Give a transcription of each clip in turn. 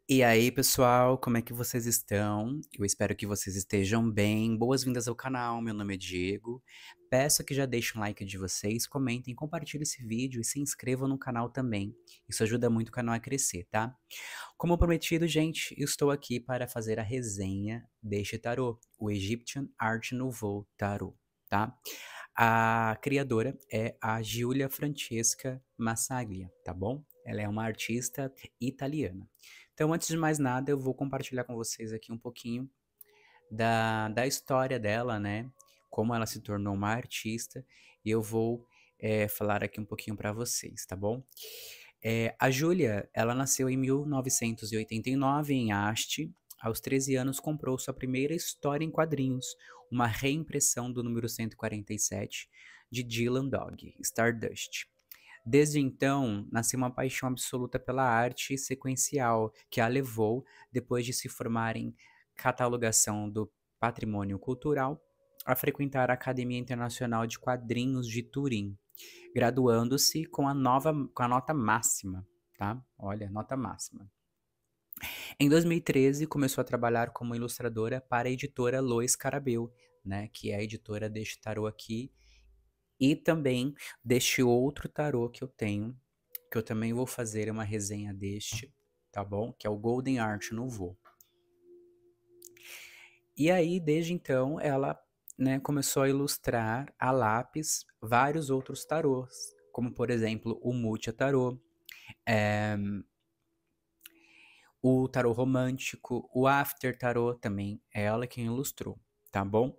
E aí, pessoal, como é que vocês estão? Eu espero que vocês estejam bem. Boas-vindas ao canal, meu nome é Diego. Peço que já deixem um like de vocês, comentem, compartilhem esse vídeo e se inscrevam no canal também. Isso ajuda muito o canal a crescer, tá? Como prometido, gente, eu estou aqui para fazer a resenha deste tarô, o Egyptian Art Nouveau Tarot, tá? A criadora é a Giulia Francesca Massaglia, tá bom? Ela é uma artista italiana. Então, antes de mais nada, eu vou compartilhar com vocês aqui um pouquinho da história dela, né? Como ela se tornou uma artista, e eu vou falar aqui um pouquinho para vocês, tá bom? A Júlia, ela nasceu em 1989 em Asti. Aos 13 anos, comprou sua primeira história em quadrinhos, uma reimpressão do número 147 de Dylan Dog, Stardust. Desde então, nasceu uma paixão absoluta pela arte sequencial, que a levou, depois de se formar em catalogação do patrimônio cultural, a frequentar a Academia Internacional de Quadrinhos de Turim, graduando-se com a nota máxima, tá? Olha, nota máxima. Em 2013, começou a trabalhar como ilustradora para a editora Lois Carabel, né, que é a editora deste tarô aqui, e também deste outro tarô que eu tenho, que eu também vou fazer uma resenha deste, tá bom? Que é o Golden Art Nouveau. E aí, desde então, ela, né, começou a ilustrar a lápis vários outros tarôs, como por exemplo o Mutia Tarô, é, o tarô romântico, o After Tarô também é ela quem ilustrou, tá bom?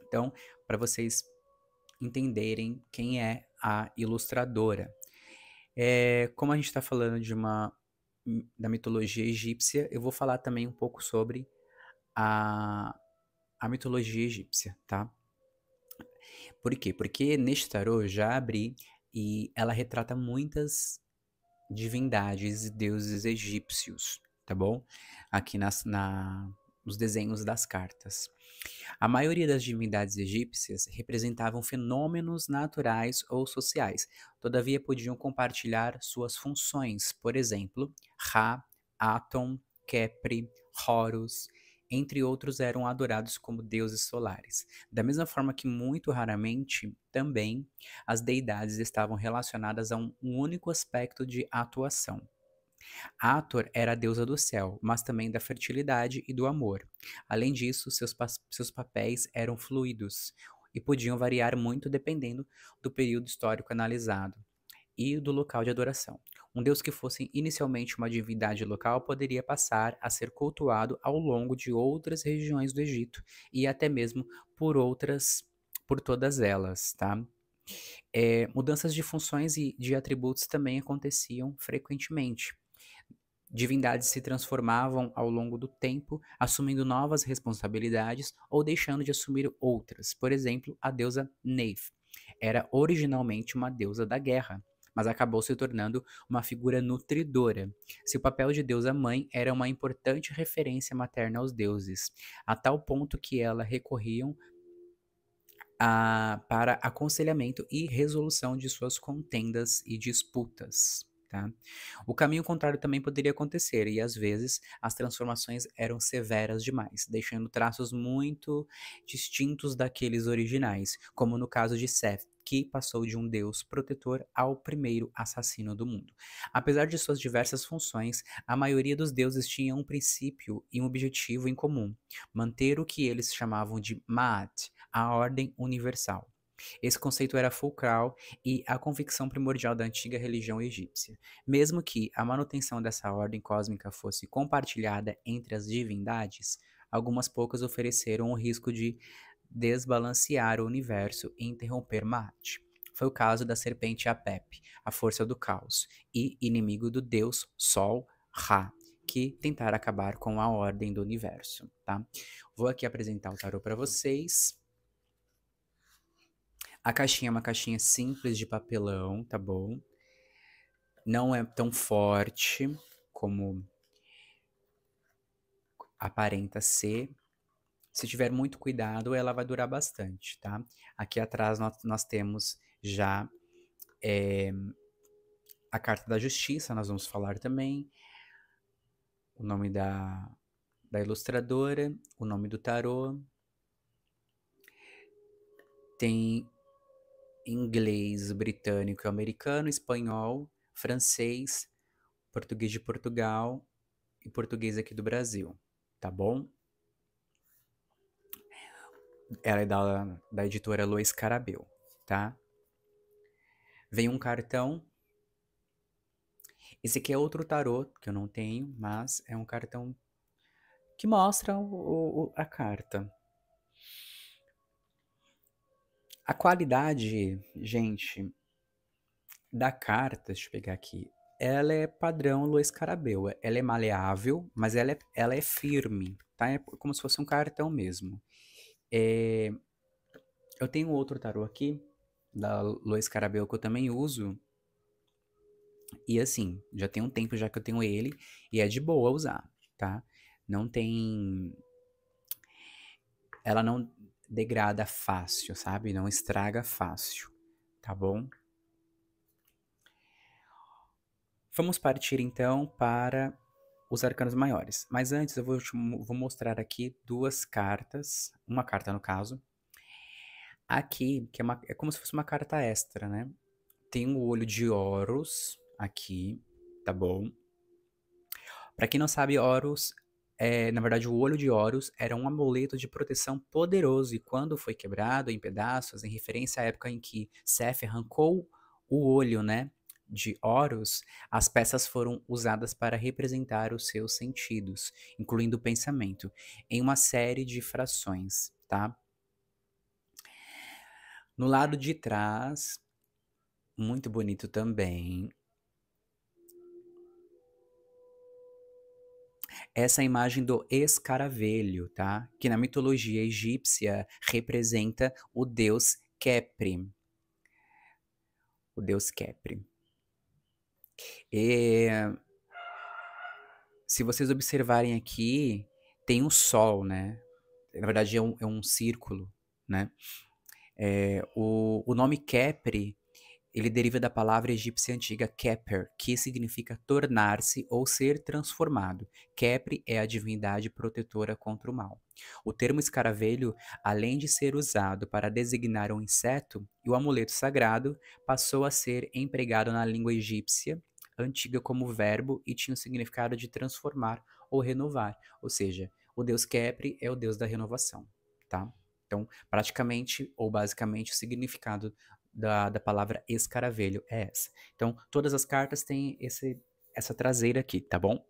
Então, para vocês entenderem quem é a ilustradora. Como a gente está falando da mitologia egípcia, eu vou falar também um pouco sobre a, a mitologia egípcia, tá? Por quê? Porque neste tarô eu já abri e ela retrata muitas divindades e deuses egípcios, tá bom? Aqui nos desenhos das cartas. A maioria das divindades egípcias representavam fenômenos naturais ou sociais, todavia podiam compartilhar suas funções, por exemplo, Ra, Aton, Kepri, Horus, entre outros eram adorados como deuses solares. Da mesma forma que muito raramente, também, as deidades estavam relacionadas a um único aspecto de atuação. Hathor era a deusa do céu, mas também da fertilidade e do amor. Além disso, seus papéis eram fluidos e podiam variar muito dependendo do período histórico analisado e do local de adoração. Um deus que fosse inicialmente uma divindade local poderia passar a ser cultuado ao longo de outras regiões do Egito e até mesmo por todas elas, tá? Mudanças de funções e de atributos também aconteciam frequentemente. Divindades se transformavam ao longo do tempo, assumindo novas responsabilidades ou deixando de assumir outras. Por exemplo, a deusa Neith era originalmente uma deusa da guerra, mas acabou se tornando uma figura nutridora. Seu papel de deusa mãe era uma importante referência materna aos deuses, a tal ponto que ela recorriam para aconselhamento e resolução de suas contendas e disputas. Tá? O caminho contrário também poderia acontecer, e às vezes as transformações eram severas demais, deixando traços muito distintos daqueles originais, como no caso de Seth, que passou de um deus protetor ao primeiro assassino do mundo. Apesar de suas diversas funções, a maioria dos deuses tinha um princípio e um objetivo em comum: manter o que eles chamavam de Ma'at, a ordem universal. Esse conceito era fulcral e a convicção primordial da antiga religião egípcia. Mesmo que a manutenção dessa ordem cósmica fosse compartilhada entre as divindades, algumas poucas ofereceram o risco de desbalancear o universo e interromper Maat. Foi o caso da serpente Apep, a força do caos, e inimigo do deus Sol, Ra, que tentara acabar com a ordem do universo, tá? Vou aqui apresentar o tarô para vocês. A caixinha é uma caixinha simples de papelão, tá bom? Não é tão forte como aparenta ser. Se tiver muito cuidado, ela vai durar bastante, tá? Aqui atrás nós temos já a carta da justiça, nós vamos falar também. o nome da ilustradora, o nome do tarô. Tem inglês, britânico, americano, espanhol, francês, português de Portugal e português aqui do Brasil, tá bom? Ela é da editora Luiz Carabel, tá? Vem um cartão. Esse aqui é outro tarô que eu não tenho, mas é um cartão que mostra a carta. A qualidade, gente, da carta, deixa eu pegar aqui, ela é padrão Luiz Carabel. Ela é maleável, mas ela é firme, tá? É como se fosse um cartão mesmo. Eu tenho outro tarô aqui, da Luiz Carabel, que eu também uso. E assim, já tem um tempo já que eu tenho ele, e é de boa usar, tá? Não tem. Ela não degrada fácil, sabe? Não estraga fácil, tá bom? Vamos partir então para os arcanos maiores. Mas antes eu vou mostrar aqui duas cartas, uma carta no caso. Aqui, que é como se fosse uma carta extra, né? Tem o olho de Horus aqui, tá bom? Para quem não sabe, Horus, na verdade, o olho de Horus era um amuleto de proteção poderoso e quando foi quebrado em pedaços, em referência à época em que Seth arrancou o olho, né, de Horus, as peças foram usadas para representar os seus sentidos, incluindo o pensamento, em uma série de frações, tá? No lado de trás, muito bonito também, essa imagem do escaravelho, tá? Que na mitologia egípcia representa o deus Kepri. O deus Kepri. E se vocês observarem aqui, tem um sol, né? Na verdade é um círculo, né? O nome Kepri ele deriva da palavra egípcia antiga Keper, que significa tornar-se ou ser transformado. Kepri é a divindade protetora contra o mal. O termo escaravelho, além de ser usado para designar um inseto, e o amuleto sagrado passou a ser empregado na língua egípcia antiga como verbo e tinha o significado de transformar ou renovar. Ou seja, o deus Kepri é o deus da renovação, tá? Então, praticamente ou basicamente, o significado da palavra escaravelho é essa. Então, todas as cartas têm essa traseira aqui, tá bom?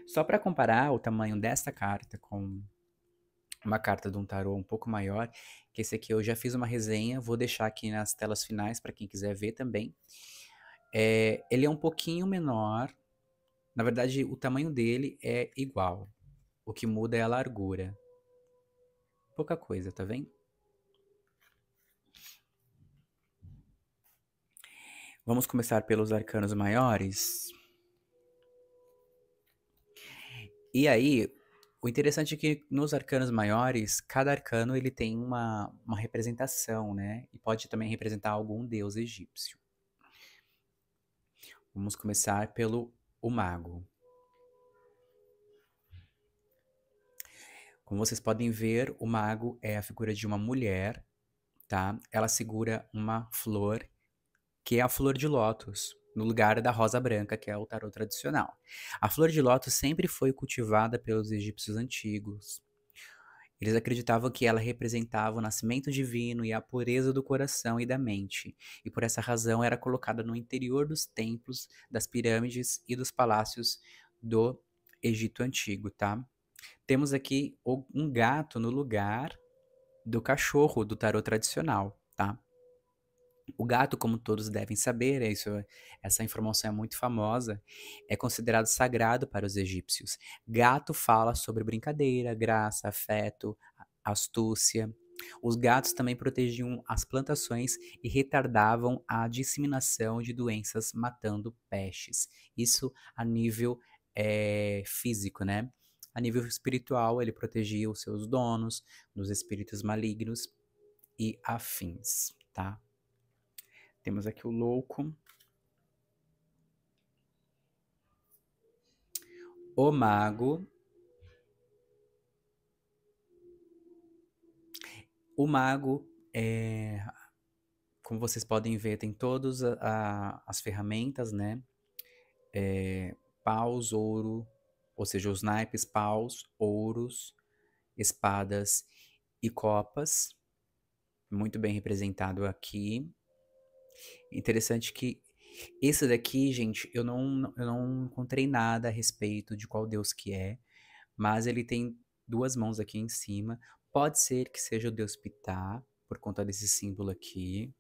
Só para comparar o tamanho desta carta com uma carta de um tarô um pouco maior, que esse aqui eu já fiz uma resenha, vou deixar aqui nas telas finais para quem quiser ver também. Ele é um pouquinho menor, na verdade o tamanho dele é igual, o que muda é a largura. Pouca coisa, tá vendo? Vamos começar pelos arcanos maiores. E aí, o interessante é que nos arcanos maiores, cada arcano ele tem uma representação, né? E pode também representar algum deus egípcio. Vamos começar pelo o mago. Como vocês podem ver, o mago é a figura de uma mulher, tá? Ela segura uma flor, que é a flor de lótus, no lugar da rosa branca, que é o tarô tradicional. A flor de lótus sempre foi cultivada pelos egípcios antigos. Eles acreditavam que ela representava o nascimento divino e a pureza do coração e da mente, e por essa razão era colocada no interior dos templos, das pirâmides e dos palácios do Egito Antigo, tá? Temos aqui um gato no lugar do cachorro do tarô tradicional, tá? O gato, como todos devem saber, essa informação é muito famosa, é considerado sagrado para os egípcios. Gato fala sobre brincadeira, graça, afeto, astúcia. Os gatos também protegiam as plantações e retardavam a disseminação de doenças, matando pestes. Isso a nível físico, né? A nível espiritual, ele protegia os seus donos dos espíritos malignos e afins, tá? Temos aqui o louco. O mago. O mago, como vocês podem ver, tem todas as ferramentas, né? Paus, ouro, ou seja, os naipes, paus, ouros, espadas e copas, muito bem representado aqui. Interessante que esse daqui, gente, eu não encontrei nada a respeito de qual deus que é, mas ele tem duas mãos aqui em cima. Pode ser que seja o deus Ptah, por conta desse símbolo aqui,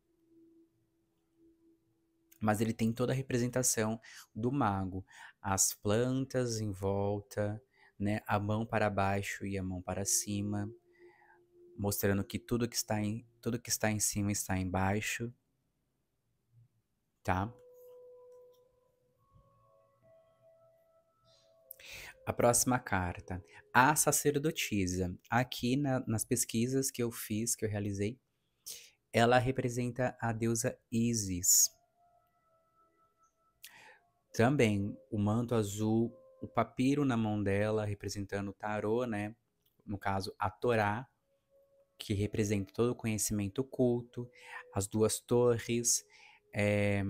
mas ele tem toda a representação do mago, as plantas em volta, né, a mão para baixo e a mão para cima, mostrando que tudo que está em cima está embaixo, tá? A próxima carta, a sacerdotisa. Aqui nas pesquisas que eu fiz, que eu realizei, ela representa a deusa Ísis. Também o manto azul, o papiro na mão dela, representando o tarô, né? No caso, a Torá, que representa todo o conhecimento oculto, as duas torres, é,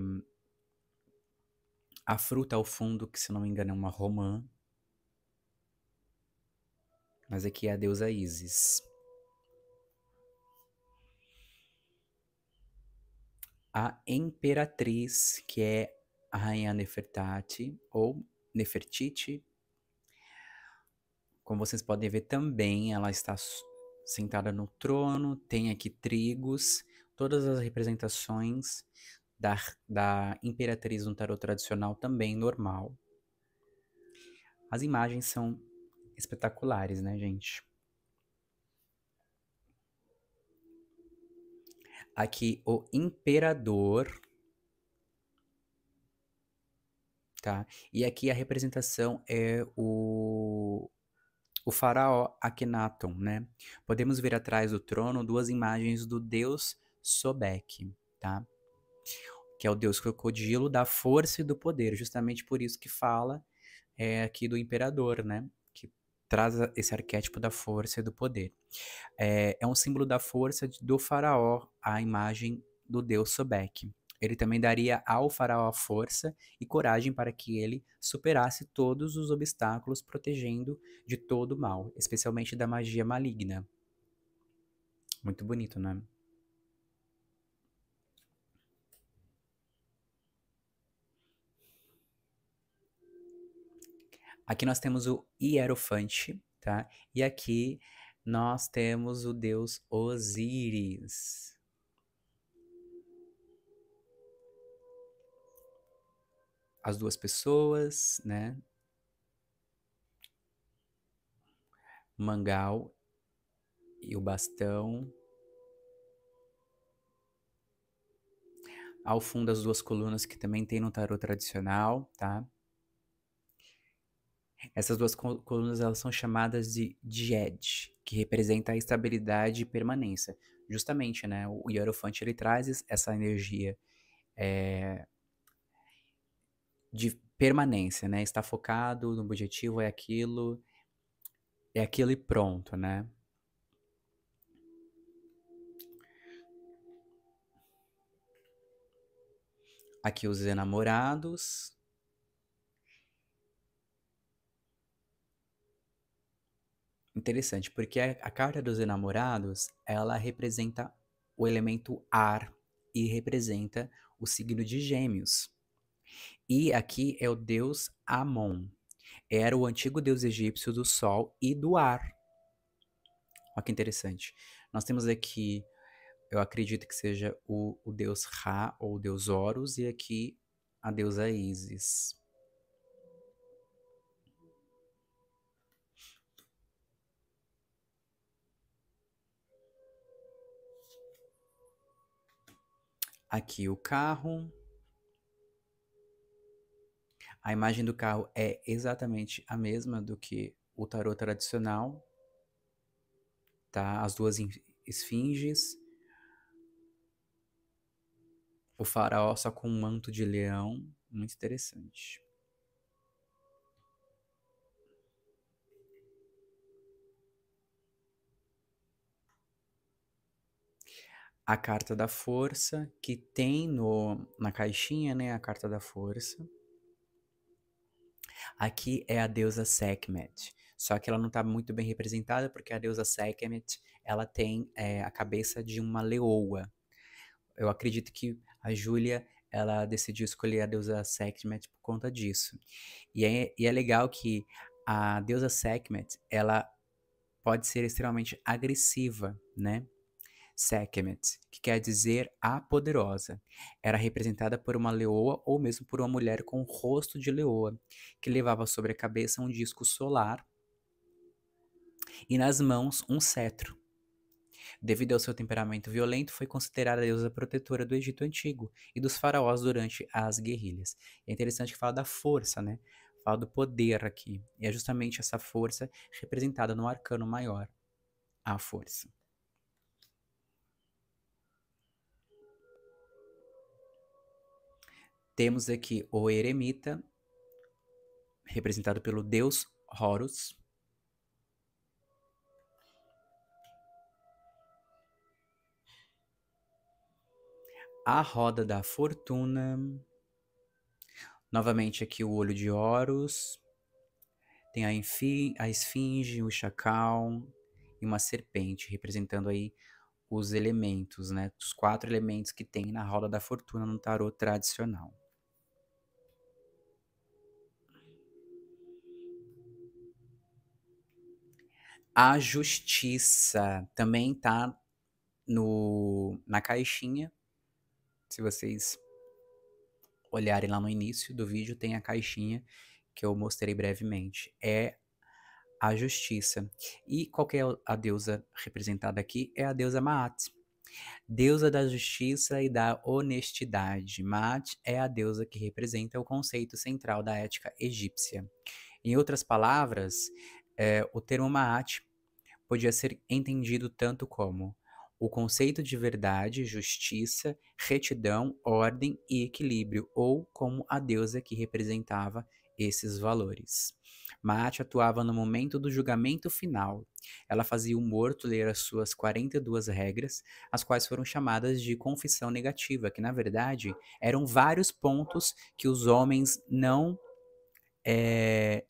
a fruta ao fundo, que se não me engano é uma romã, mas aqui é a deusa Ísis. A imperatriz, que é a rainha Nefertati, ou Nefertiti, como vocês podem ver também, ela está sentada no trono, tem aqui trigos, todas as representações da imperatriz no tarot tradicional também normal. As imagens são espetaculares, né, gente? Aqui o imperador, tá? E aqui a representação é o faraó Akhenaton, né? Podemos ver atrás do trono duas imagens do deus Sobek, tá? Que é o deus crocodilo da força e do poder, justamente por isso que fala aqui do imperador, né? Que traz esse arquétipo da força e do poder. É um símbolo da força do faraó, a imagem do deus Sobek. Ele também daria ao faraó força e coragem para que ele superasse todos os obstáculos, protegendo de todo o mal, especialmente da magia maligna. Muito bonito, né? Aqui nós temos o Hierofante, tá? E aqui nós temos o deus Osíris. As duas pessoas, né? O mangal e o bastão. Ao fundo, as duas colunas que também tem no tarot tradicional, tá? Essas duas colunas elas são chamadas de Djed, que representa a estabilidade e permanência. Justamente, né? O Hierofante ele traz essa energia de permanência, né? Está focado no objetivo, é aquilo e pronto, né? Aqui os enamorados. Interessante, porque a carta dos enamorados, ela representa o elemento ar e representa o signo de Gêmeos. E aqui é o deus Amon. Era o antigo deus egípcio do sol e do ar. Olha que interessante. Nós temos aqui, eu acredito que seja o deus Ra ou o deus Horus, e aqui a deusa Ísis. Aqui o carro. A imagem do carro é exatamente a mesma do que o tarô tradicional, tá? As duas esfinges, o faraó só com um manto de leão, muito interessante. a carta da força, que tem na caixinha, né, a carta da força. Aqui é a deusa Sekhmet, só que ela não está muito bem representada porque a deusa Sekhmet, ela tem a cabeça de uma leoa. Eu acredito que a Júlia, ela decidiu escolher a deusa Sekhmet por conta disso. E é legal que a deusa Sekhmet, ela pode ser extremamente agressiva, né? Sekhmet, que quer dizer a poderosa. Era representada por uma leoa ou mesmo por uma mulher com rosto de leoa, que levava sobre a cabeça um disco solar e nas mãos um cetro. Devido ao seu temperamento violento, foi considerada a deusa protetora do Egito Antigo e dos faraós durante as guerrilhas. É interessante que fala da força, né? Fala do poder aqui. E é justamente essa força representada no arcano maior, a força. Temos aqui o eremita, representado pelo deus Horus. A roda da fortuna. Novamente aqui o olho de Horus. Tem a esfinge, o chacal e uma serpente, representando aí os elementos, né? Os 4 elementos que tem na roda da fortuna no tarô tradicional. A justiça também tá na caixinha. Se vocês olharem lá no início do vídeo, tem a caixinha que eu mostrei brevemente. É a justiça. E qual que é a deusa representada aqui? É a deusa Maat, deusa da justiça e da honestidade. Maat é a deusa que representa o conceito central da ética egípcia. Em outras palavras, o termo Maat podia ser entendido tanto como o conceito de verdade, justiça, retidão, ordem e equilíbrio, ou como a deusa que representava esses valores. Maat atuava no momento do julgamento final. Ela fazia o morto ler as suas 42 regras, as quais foram chamadas de confissão negativa, que na verdade eram vários pontos que os homens não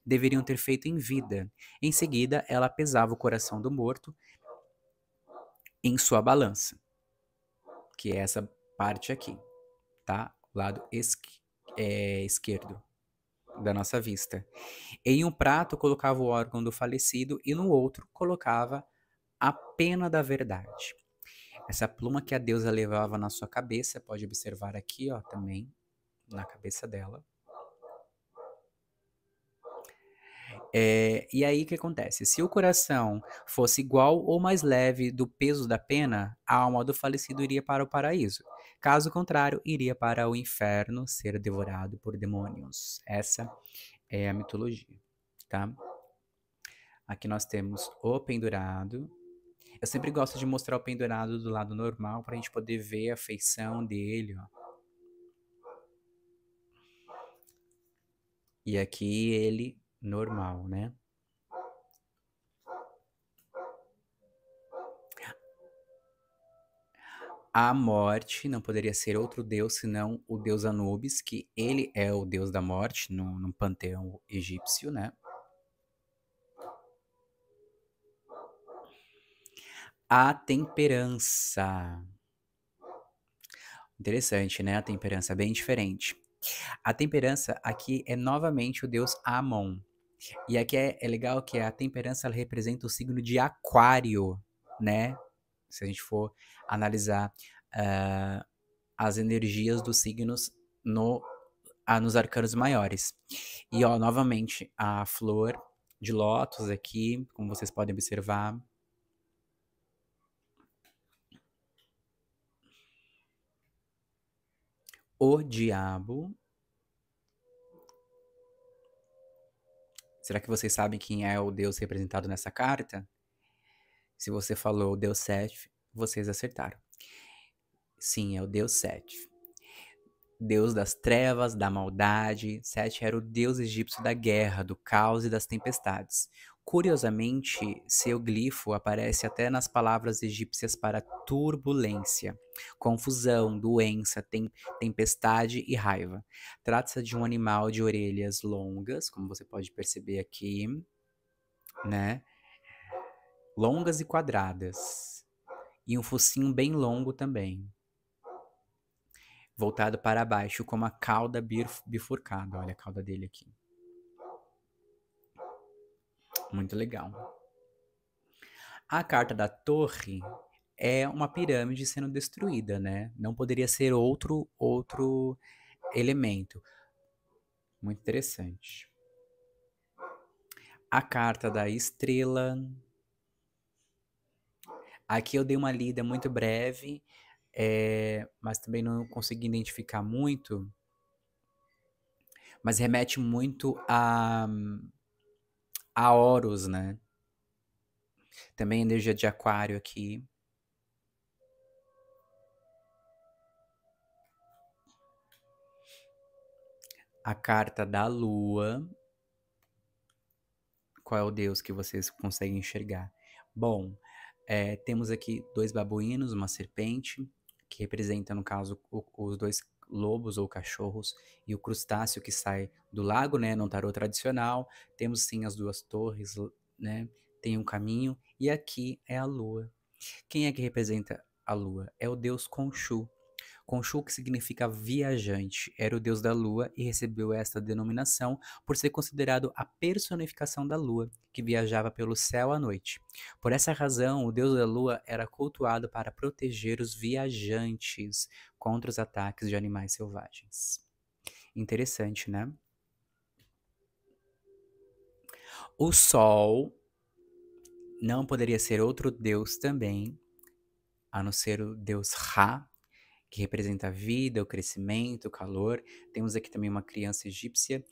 deveriam ter feito em vida. Em seguida, ela pesava o coração do morto em sua balança, que é essa parte aqui, tá? Lado esquerdo da nossa vista. Em um prato colocava o órgão do falecido e no outro colocava a pena da verdade. Essa pluma que a deusa levava na sua cabeça, pode observar aqui, ó, também na cabeça dela. E aí o que acontece? Se o coração fosse igual ou mais leve do peso da pena, a alma do falecido iria para o paraíso. Caso contrário, iria para o inferno ser devorado por demônios. Essa é a mitologia, tá? Aqui nós temos o pendurado. Eu sempre gosto de mostrar o pendurado do lado normal para a gente poder ver a feição dele, ó. E aqui ele normal, né? A morte não poderia ser outro deus senão o deus Anubis, que ele é o deus da morte no panteão egípcio, né? A temperança. Interessante, né? A temperança é bem diferente. A temperança aqui é novamente o deus Amon. E aqui é legal que a temperança ela representa o signo de Aquário, né? Se a gente for analisar as energias dos signos nos arcanos maiores. E ó, novamente, a flor de lótus aqui, como vocês podem observar. O diabo. Será que vocês sabem quem é o deus representado nessa carta? Se você falou o deus Seth, vocês acertaram. Sim, é o deus Seth. deus das trevas, da maldade. Sete era o deus egípcio da guerra, do caos e das tempestades. Curiosamente, seu glifo aparece até nas palavras egípcias para turbulência, confusão, doença, tempestade e raiva. Trata-se de um animal de orelhas longas, como você pode perceber aqui, né? Longas e quadradas. E um focinho bem longo também, voltado para baixo, com uma cauda bifurcada. Olha a cauda dele aqui. Muito legal. A carta da torre é uma pirâmide sendo destruída, né? Não poderia ser outro elemento. Muito interessante. A carta da estrela. Aqui eu dei uma lida muito breve, mas também não consegui identificar muito. Mas remete muito a Horus, né? Também energia de aquário aqui. A carta da lua. Qual é o deus que vocês conseguem enxergar? Bom, temos aqui dois babuínos, uma serpente, que representa, no caso, os dois lobos ou cachorros, e o crustáceo que sai do lago, né, no tarô tradicional. Temos sim as duas torres, né, tem um caminho, e aqui é a lua. Quem é que representa a lua? É o deus Khonshu. Khonshu, que significa viajante, era o deus da lua e recebeu esta denominação por ser considerado a personificação da lua, que viajava pelo céu à noite. Por essa razão, o deus da lua era cultuado para proteger os viajantes contra os ataques de animais selvagens. Interessante, né? O sol não poderia ser outro deus também, a não ser o deus Ra, que representa a vida, o crescimento, o calor. Temos aqui também uma criança egípcia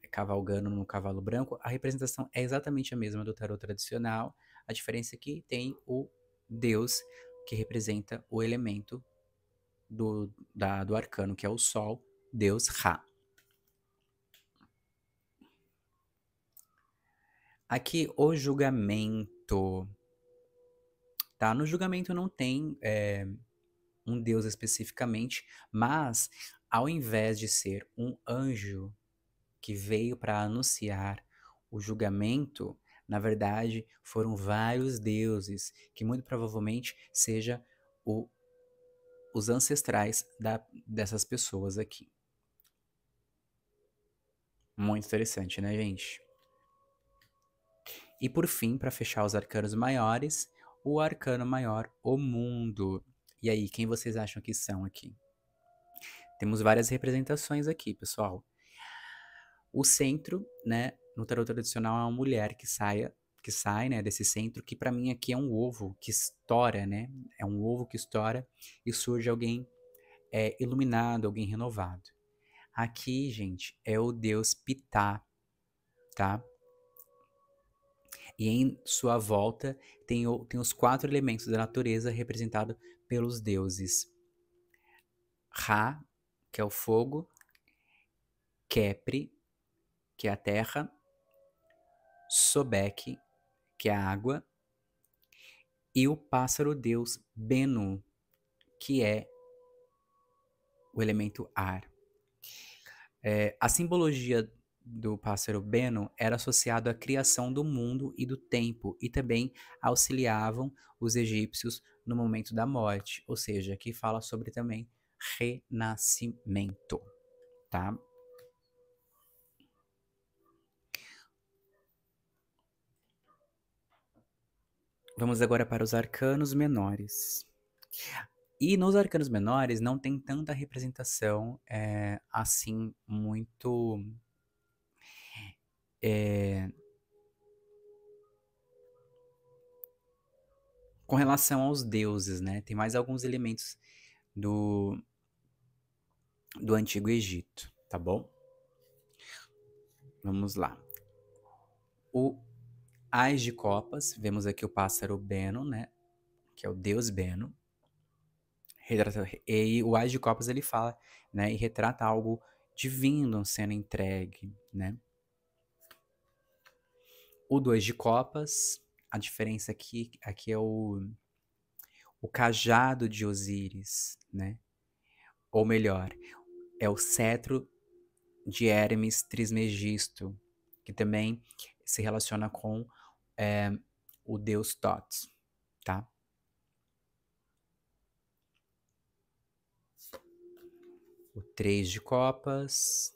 cavalgando no cavalo branco. A representação é exatamente a mesma do tarot tradicional. A diferença é que tem o deus que representa o elemento do arcano, que é o sol, deus Ra. Aqui o julgamento. Tá? No julgamento não tem um deus especificamente, mas ao invés de ser um anjo que veio para anunciar o julgamento, na verdade, foram vários deuses, que muito provavelmente seja os ancestrais dessas pessoas aqui. Muito interessante, né, gente? E por fim, para fechar os arcanos maiores, o arcano maior, o mundo. E aí, quem vocês acham que são aqui? Temos várias representações aqui, pessoal. O centro, né, no tarot tradicional é uma mulher que sai, né, desse centro, que para mim aqui é um ovo que estoura, né? É um ovo que estoura e surge alguém iluminado, alguém renovado. Aqui, gente, é o deus Ptah, tá? E em sua volta tem os quatro elementos da natureza representados pelos deuses. Ra, que é o fogo, Khepri, que é a terra, Sobek, que é a água, e o pássaro-deus Benu, que é o elemento ar. A simbologia do pássaro Benu era associado à criação do mundo e do tempo, e também auxiliavam os egípcios no momento da morte, ou seja, aqui fala sobre também renascimento, tá? Vamos agora para os arcanos menores. E nos arcanos menores não tem tanta representação assim muito com relação aos deuses, né? Tem mais alguns elementos do, do Antigo Egito, tá bom? Vamos lá. O Ás de Copas, vemos aqui o pássaro Beno, né? Que é o deus Beno, E o Ás de Copas ele fala, né, e retrata algo divino sendo entregue, né? O 2 de Copas, a diferença aqui é o cajado de Osíris, né? Ou melhor, é o cetro de Hermes Trismegisto, que também se relaciona com o deus Thoth, tá? O 3 de Copas,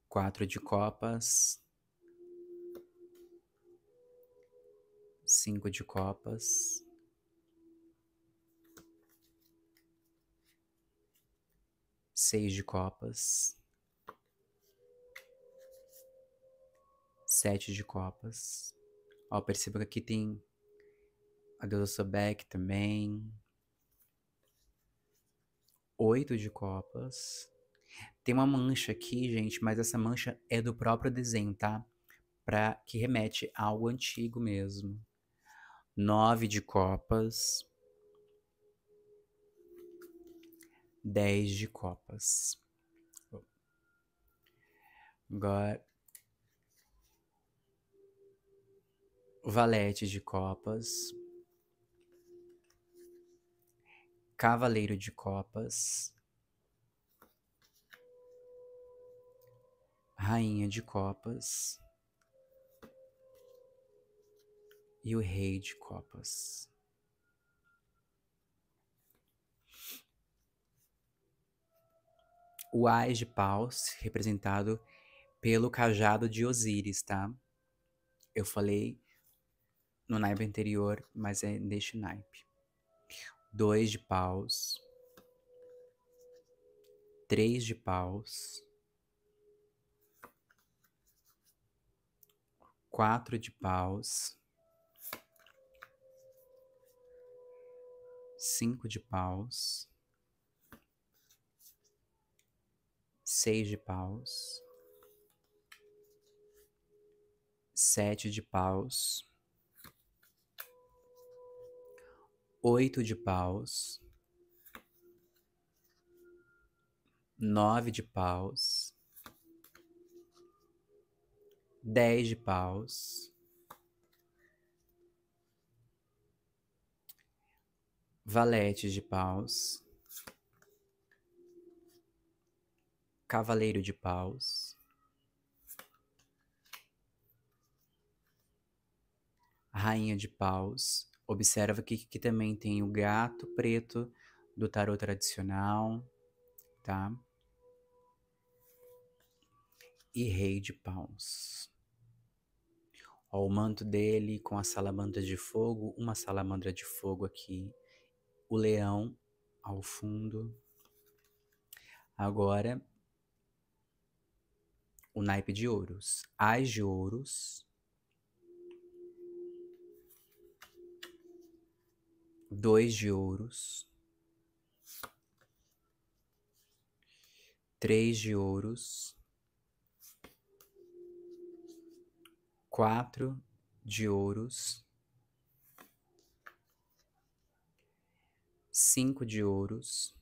quatro de Copas, 5 de Copas, 6 de Copas, 7 de Copas. Ó, perceba que aqui tem a deusa Sobek também. 8 de Copas. Tem uma mancha aqui, gente, mas essa mancha é do próprio desenho, tá? Que remete a algo antigo mesmo. 9 de Copas. 10 de Copas. Agora, Valete de Copas. Cavaleiro de Copas. Rainha de Copas. E o Rei de Copas. O Ás de Paus, representado pelo cajado de Osíris, tá? Eu falei no naipe anterior, mas é neste naipe. 2 de Paus. 3 de Paus. 4 de Paus. 5 de Paus. 6 de Paus. 7 de Paus. 8 de Paus. 9 de Paus. 10 de Paus. Valete de Paus. Cavaleiro de Paus. Rainha de Paus. Observa que também tem o gato preto do tarô tradicional, tá? E Rei de Paus. Ó, o manto dele com a salamandra de fogo, uma salamandra de fogo aqui. O leão ao fundo. Agora, o naipe de ouros. Ás de ouros. 2 de ouros. 3 de ouros. 4 de ouros. 5 de ouros.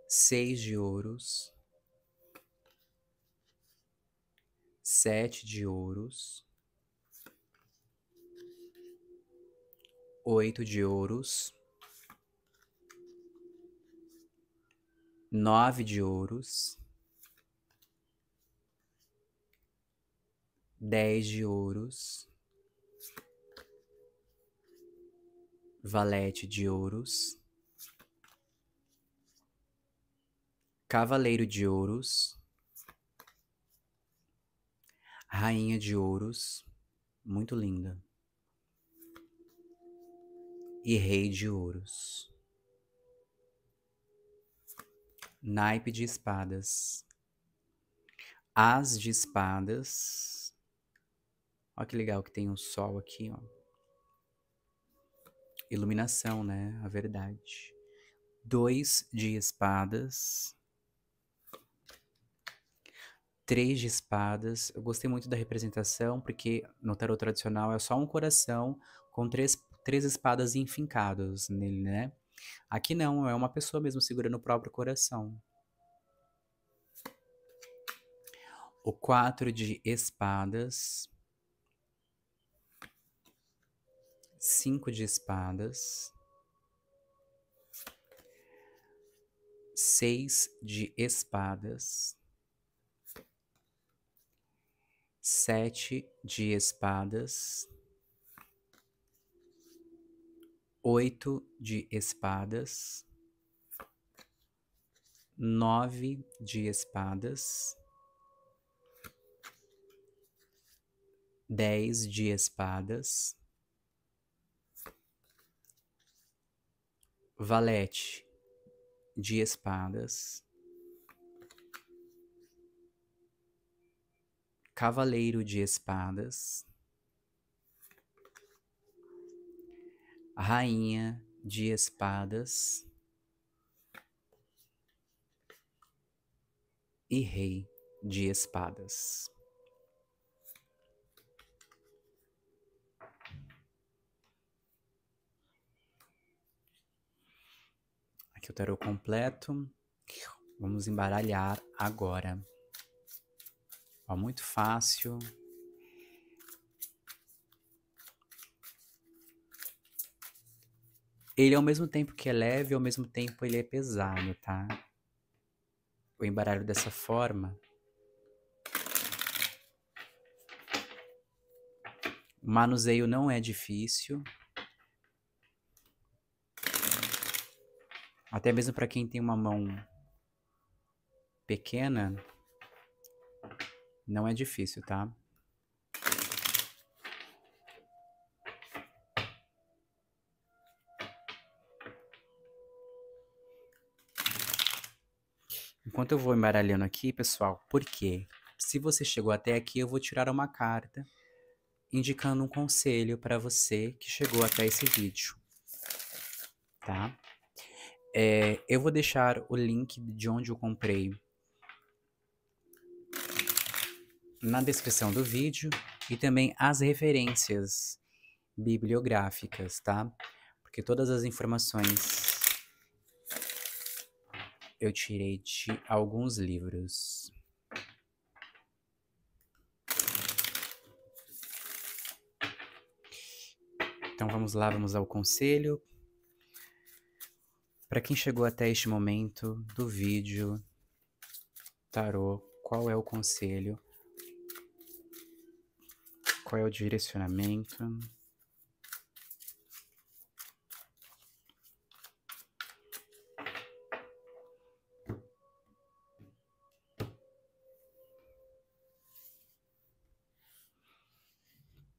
6 de ouros. 7 de ouros. 8 de ouros. 9 de ouros. 10 de ouros. Valete de ouros. Cavaleiro de ouros. Rainha de ouros. Muito linda. E Rei de ouros. Naipe de espadas. As de espadas. Olha que legal que tem um sol aqui, ó. Iluminação, né? A verdade. 2 de espadas. 3 de espadas. Eu gostei muito da representação, porque no tarô tradicional é só um coração com três espadas enfincadas nele, né? Aqui não, é uma pessoa mesmo segurando o próprio coração. O 4 de espadas. 5 de espadas. 6 de espadas. 7 de espadas. 8 de espadas. 9 de espadas. 10 de espadas. Valete de espadas. Cavaleiro de espadas. Rainha de espadas. E rei de espadas. Aqui o tarô completo. Vamos embaralhar agora. Ó, muito fácil. Ele, ao mesmo tempo que é leve, ao mesmo tempo ele é pesado, tá? Eu embaralho dessa forma. O manuseio não é difícil. Até mesmo para quem tem uma mão pequena, não é difícil, tá? Enquanto eu vou embaralhando aqui, pessoal, por quê? Se você chegou até aqui, eu vou tirar uma carta indicando um conselho para você que chegou até esse vídeo, tá? Eu vou deixar o link de onde eu comprei na descrição do vídeo e também as referências bibliográficas, tá? Porque todas as informações eu tirei de alguns livros. Então vamos lá, vamos ao conselho. Para quem chegou até este momento do vídeo, tarô, qual é o conselho? Qual é o direcionamento?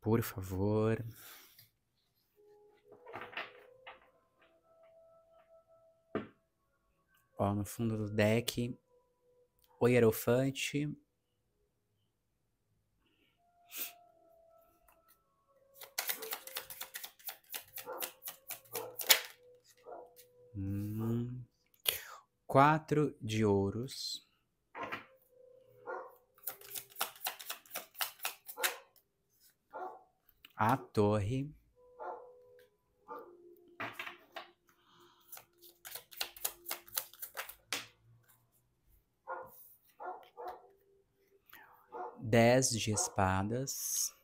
Por favor. Ó, no fundo do deck, o Hierofante. Quatro de ouros. A torre. Dez de espadas.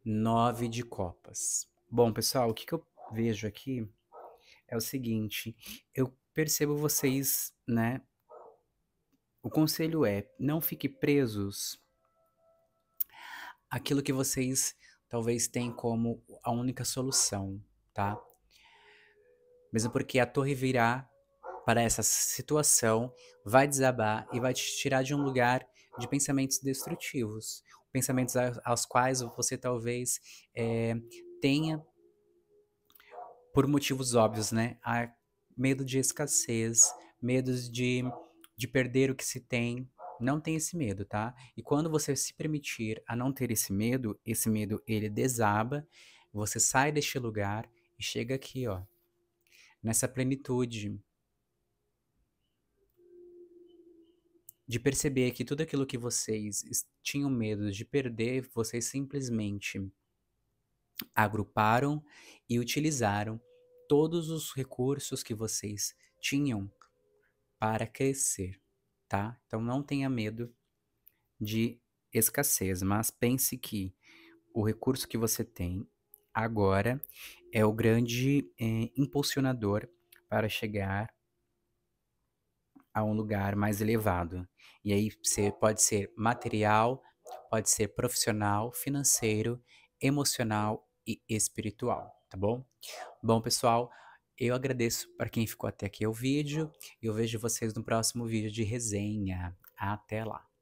Nove de copas. Bom, pessoal, o que eu vejo aqui é o seguinte. Eu percebo vocês, né? O conselho é, não fique presos àquilo que vocês talvez tenham como a única solução, tá? Mesmo porque a torre virá para essa situação, vai desabar e vai te tirar de um lugar de pensamentos destrutivos. Pensamentos aos quais você talvez tenha, por motivos óbvios, né? medo de escassez, medos de perder o que se tem. Não tem esse medo, tá? E quando você se permitir a não ter esse medo ele desaba, você sai deste lugar e chega aqui, ó, nessa plenitude de perceber que tudo aquilo que vocês tinham medo de perder, vocês simplesmente agruparam e utilizaram todos os recursos que vocês tinham para crescer, tá? Então não tenha medo de escassez, mas pense que o recurso que você tem agora é o grande impulsionador para chegar a um lugar mais elevado. E aí pode ser material, pode ser profissional, financeiro, emocional e espiritual, tá bom? Bom, pessoal, eu agradeço para quem ficou até aqui o vídeo e eu vejo vocês no próximo vídeo de resenha. Até lá!